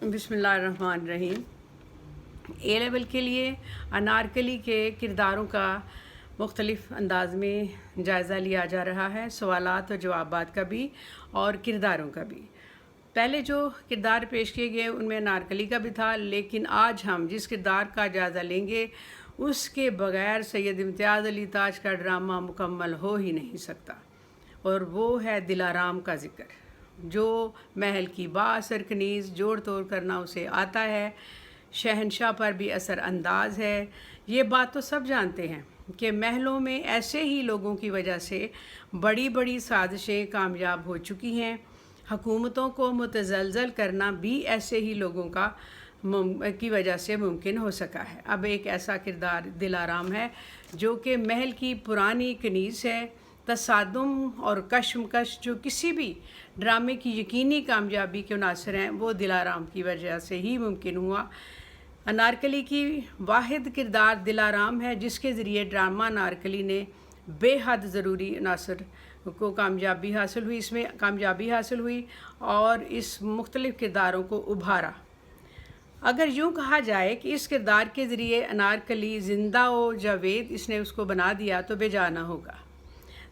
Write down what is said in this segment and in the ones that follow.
बिस्मिल्लाहिर्रहमानिर्रहीम। ए लेवल के लिए अनारकली के किरदारों का मुख्तलिफ़ अंदाज में जायज़ा लिया जा रहा है, सवालात और जवाबात का भी और किरदारों का भी। पहले जो किरदार पेश किए गए उनमें अनारकली का भी था, लेकिन आज हम जिस किरदार का जायज़ा लेंगे उसके बग़ैर सैयद इम्तियाज़ अली ताज का ड्रामा मुकम्मल हो ही नहीं सकता, और वो है दिलाराम का ज़िक्र, जो महल की बाअसर कनीज़ जोड़ तोड़ करना उसे आता है, शहनशाह पर भी असर अंदाज है। ये बात तो सब जानते हैं कि महलों में ऐसे ही लोगों की वजह से बड़ी बड़ी साजिशें कामयाब हो चुकी हैं। हुकूमतों को मुतज़लज़ल करना भी ऐसे ही लोगों की वजह से मुमकिन हो सका है। अब एक ऐसा किरदार दिलाराम है जो कि महल की पुरानी कनीज़ है। तसादुम और कशमकश जो किसी भी ड्रामे की यकीनी कामयाबी के अनासर हैं, वो दिलाराम की वजह से ही मुमकिन हुआ। अनारकली की वाहिद किरदार दिलाराम है, जिसके ज़रिए ड्रामा अनारकली ने बेहद ज़रूरी अनासर को कामयाबी हासिल हुई और इस मुख्तलिफ़ किरदारों को उभारा। अगर यूँ कहा जाए कि इस किरदार के ज़रिए अनारकली ज़िंदा व जावेद इसने उसको बना दिया तो बेजाना होगा।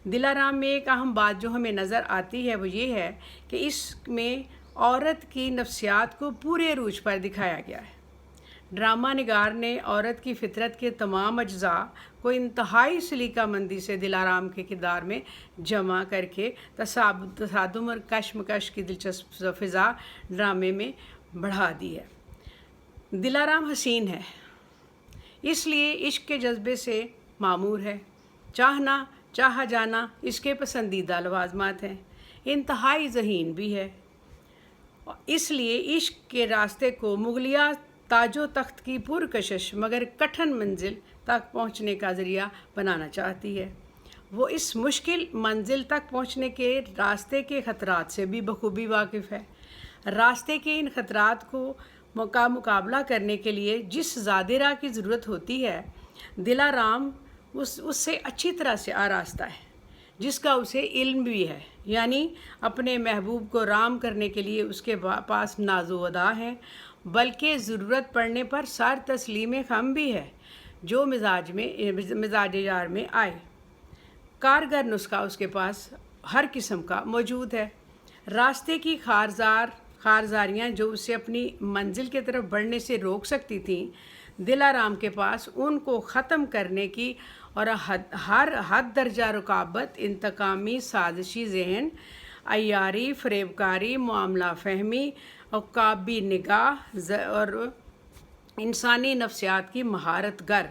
दिलाराम में एक अहम बात जो हमें नज़र आती है वो ये है कि इसमें औरत की नफ्सियात को पूरे रूज पर दिखाया गया है। ड्रामा निगार ने औरत की फितरत के तमाम अज्जा को इंतहाई सलीकामंदी से दिलाराम के किरदार में जमा करके तसादुम और कशमकश की दिलचस्प फ़िज़ा ड्रामे में बढ़ा दी है। दिलाराम हसीन है, इसलिए इश्क के जज्बे से मामूर है। चाहा जाना इसके पसंदीदा लवाज़मात हैं। इंतहाई ज़हीन भी है, इसलिए इश्क के रास्ते को मुगलिया ताजो तख्त की पुरकशिश मगर कठिन मंजिल तक पहुंचने का ज़रिया बनाना चाहती है। वो इस मुश्किल मंजिल तक पहुंचने के रास्ते के ख़तरात से भी बखूबी वाकिफ़ है। रास्ते के इन ख़तरात को मुकाबला करने के लिए जिस ज़ादिरा की ज़रूरत होती है, दिलाराम उससे अच्छी तरह से आरास्ता है, जिसका उसे इल्म भी है। यानी अपने महबूब को राम करने के लिए उसके पास नाज़ो अदा है, बल्कि ज़रूरत पड़ने पर सर तस्लीम खम भी है जो मिजाज यार में आए। कारगर नुस्खा उसके पास हर किस्म का मौजूद है। रास्ते की खारजारियाँ जो उसे अपनी मंजिल की तरफ बढ़ने से रोक सकती थीं, दिलाराम के पास उनको ख़त्म करने की और हर हद दर्जा रुकावत, इंतकामी साजिशी जहन, अय्यारी, फ़रेबकारी, मामला फ़हमी, औकाबी निगाह और इंसानी नफ्सियात की महारत गर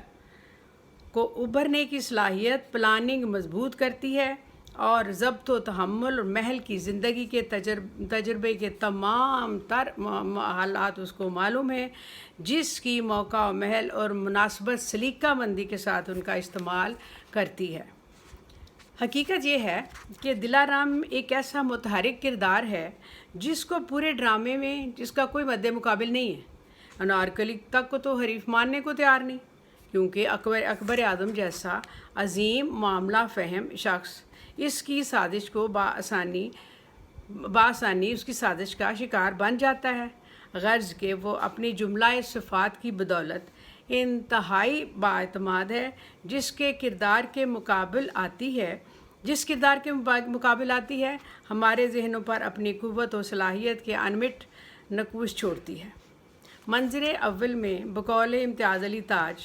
को उभरने की सलाहियत प्लानिंग मजबूत करती है, और ज़ब्त व तहम्मुल और महल की ज़िंदगी के तजर्बे के तमाम तर हालात उसको मालूम है, जिसकी मौका महल और मुनासबत सलीकामंदी के साथ उनका इस्तेमाल करती है। हकीकत ये है कि दिलाराम एक ऐसा मुतहरिक किरदार है जिसको पूरे ड्रामे में जिसका कोई मद्दे मुकाबिल नहीं है। अनारकली तक को तो हरीफ मानने को तैयार नहीं, क्योंकि अकबर आज़म जैसा अजीम मामला फ़हम शख्स इसकी साजिश को बासानी उसकी साजिश का शिकार बन जाता है। गर्ज के वो अपनी जुमला सिफ़ात की बदौलत इंतहाई बाएतमाद है, जिस किरदार के मुकाबिल आती है हमारे जहनों पर अपनी क़ुव्वत और सलाहियत के अनमिट नक्श छोड़ती है। मंज़र अव्वल में बकौल इम्तियाज़ अली ताज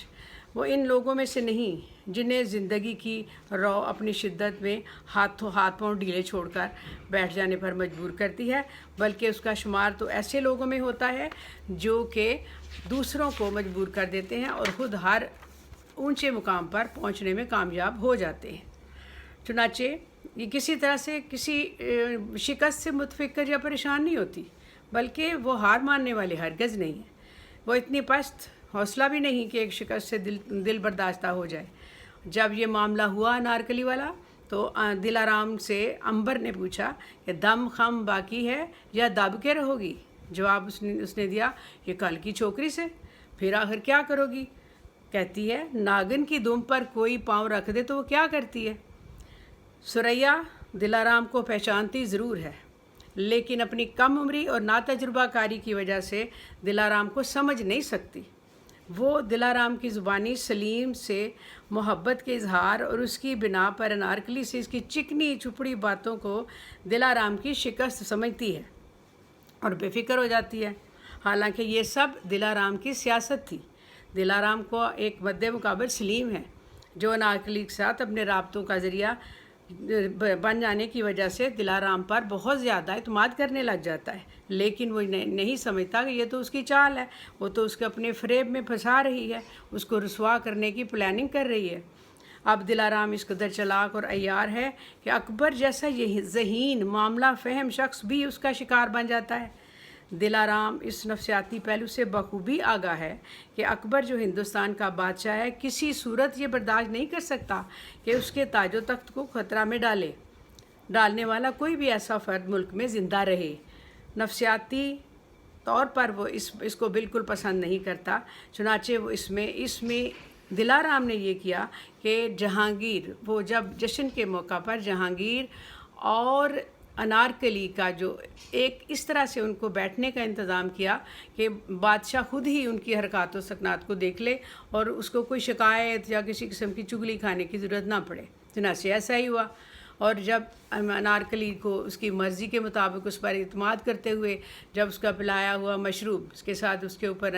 वो इन लोगों में से नहीं जिन्हें ज़िंदगी की रौ अपनी शिद्दत में हाथ पांव ढीले छोड़कर बैठ जाने पर मजबूर करती है, बल्कि उसका शुमार तो ऐसे लोगों में होता है जो कि दूसरों को मजबूर कर देते हैं और ख़ुद हर ऊंचे मुकाम पर पहुंचने में कामयाब हो जाते हैं। चुनाचे ये किसी तरह से किसी शिकस्त से मुतफ़िक्र या परेशान नहीं होती, बल्कि वो हार मानने वाले हरगज़ नहीं है। वो इतनी पस्त हौसला भी नहीं कि एक शिकस्त से दिल बर्दाश्त हो जाए। जब ये मामला हुआ अनारकली वाला, तो दिलाराम से अंबर ने पूछा कि दम खम बाकी है या दब के रहोगी? जवाब उसने दिया कि कल की छोकरी से। फिर आखिर क्या करोगी? कहती है, नागिन की दुम पर कोई पाँव रख दे तो वो क्या करती है? सुरैया दिलाराम को पहचानती ज़रूर है, लेकिन अपनी कम उम्री और नातजुर्बा कारी की वजह से दिलाराम को समझ नहीं सकती। वो दिलाराम की ज़ुबानी सलीम से मोहब्बत के इजहार और उसकी बिना पर अनारकली से इसकी चिकनी चुपड़ी बातों को दिलाराम की शिकस्त समझती है और बेफिक्र हो जाती है। हालांकि ये सब दिलाराम की सियासत थी। दिलाराम को एक मद्दे मुकाबल सलीम है, जो अनारकली के साथ अपने राब्तों का ज़रिया बन जाने की वजह से दिलाराम पर बहुत ज़्यादा इत्मीद करने लग जाता है। लेकिन वो नहीं समझता कि ये तो उसकी चाल है, वो तो उसके अपने फ़रेब में फंसा रही है, उसको रुसवा करने की प्लानिंग कर रही है। अब दिलाराम इस कदर चालाक और अय्यार है कि अकबर जैसा यही ज़हीन मामला फ़हम शख्स भी उसका शिकार बन जाता है। दिलाराम इस नफसियाती पहलू से बखूबी आगाह है कि अकबर जो हिंदुस्तान का बादशाह है, किसी सूरत ये बर्दाश्त नहीं कर सकता कि उसके ताजो तख्त को ख़तरा में डालने वाला कोई भी ऐसा फ़र्द मुल्क में ज़िंदा रहे। नफसियाती तौर पर वो इसको बिल्कुल पसंद नहीं करता। चुनाचे वो इसमें दिलाराम ने ये किया कि जहांगीर, वो जब जश्न के मौका पर जहांगीर और अनारकली का जो एक इस तरह से उनको बैठने का इंतज़ाम किया कि बादशाह खुद ही उनकी हरकत व सकनात को देख ले और उसको कोई शिकायत या किसी किस्म की चुगली खाने की ज़रूरत ना पड़े। चुनाचे ऐसा ही हुआ। और जब अनारकली को उसकी मर्ज़ी के मुताबिक उस पर इत्मीद करते हुए जब उसका पिलाया हुआ मशरूब उसके साथ उसके ऊपर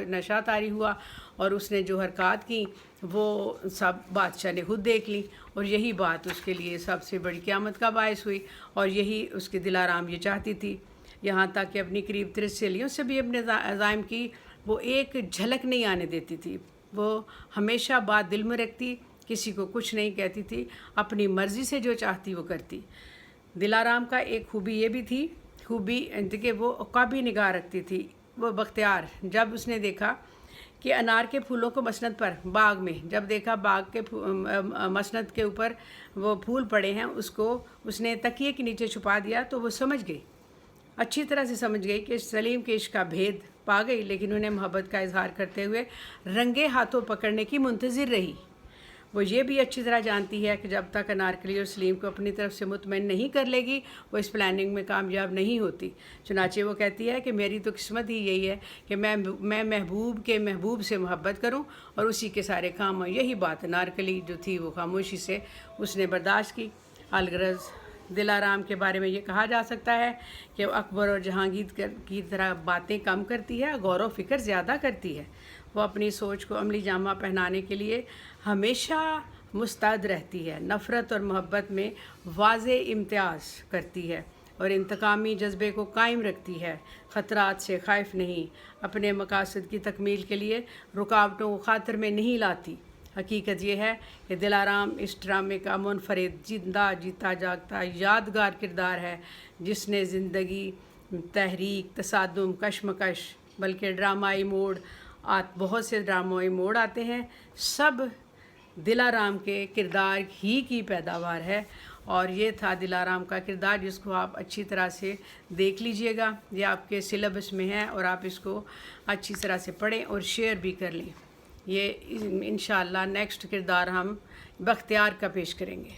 नशा तारी हुआ और उसने जो हरकत की वो सब बादशाह ने खुद देख ली, और यही बात उसके लिए सबसे बड़ी क़यामत का बायस हुई। और यही उसकी दिलाराम ये चाहती थी। यहाँ तक कि अपनी करीब 30 सहेलियों से भी अपने अज़ाइम की वो एक झलक नहीं आने देती थी। वो हमेशा बात दिल में रखती, किसी को कुछ नहीं कहती थी, अपनी मर्ज़ी से जो चाहती वो करती। दिलाराम का एक खूबी ये भी थी, कि वो काबी निगाह रखती थी। वो बख्तियार, जब उसने देखा कि अनार के फूलों को मसनद पर बाग में जब देखा बाग के मसनद के ऊपर वो फूल पड़े हैं, उसको उसने तकिए के नीचे छुपा दिया, तो वो समझ गई, अच्छी तरह से समझ गई कि सलीम के इश्क का भेद पा गई। लेकिन उन्हें मोहब्बत का इजहार करते हुए रंगे हाथों पकड़ने की मुंतज़िर रही। वो ये भी अच्छी तरह जानती है कि जब तक अनारकली और सलीम को अपनी तरफ से मुतमईन नहीं कर लेगी, वो इस प्लानिंग में कामयाब नहीं होती। चुनाचे वो कहती है कि मेरी तो किस्मत ही यही है कि मैं महबूब के महबूब से मोहब्बत करूं और उसी के सारे काम हों। यही बात अनारकली जो थी वो खामोशी से उसने बर्दाश्त की। अलगरज दिलाराम के बारे में ये कहा जा सकता है कि वो अकबर और जहांगीर की तरह बातें कम करती है, गौर व फिक्र ज़्यादा करती है। वो अपनी सोच को अमली जामा पहनाने के लिए हमेशा मुस्तैद रहती है, नफ़रत और मोहब्बत में वाज़े इम्तियाज़ करती है और इंतकामी जज्बे को कायम रखती है। ख़तरात से खाइफ नहीं, अपने मकासद की तकमील के लिए रुकावटों को खातिर में नहीं लाती। हकीकत यह है कि दिलाराम इस ड्रामे का मुनफरिद, जिंदा जीता जागता यादगार किरदार है, जिसने ज़िंदगी, तहरीक, तसादुम, कशमकश, बल्कि ड्रामाई मोड़ बहुत से ड्रामाई मोड़ आते हैं, सब दिलाराम के किरदार ही की पैदावार है। और ये था दिलाराम का किरदार, जिसको आप अच्छी तरह से देख लीजिएगा। ये आपके सिलेबस में है और आप इसको अच्छी तरह से पढ़ें और शेयर भी कर लें। ये इंशाअल्लाह नेक्स्ट किरदार हम बख्तियार का पेश करेंगे।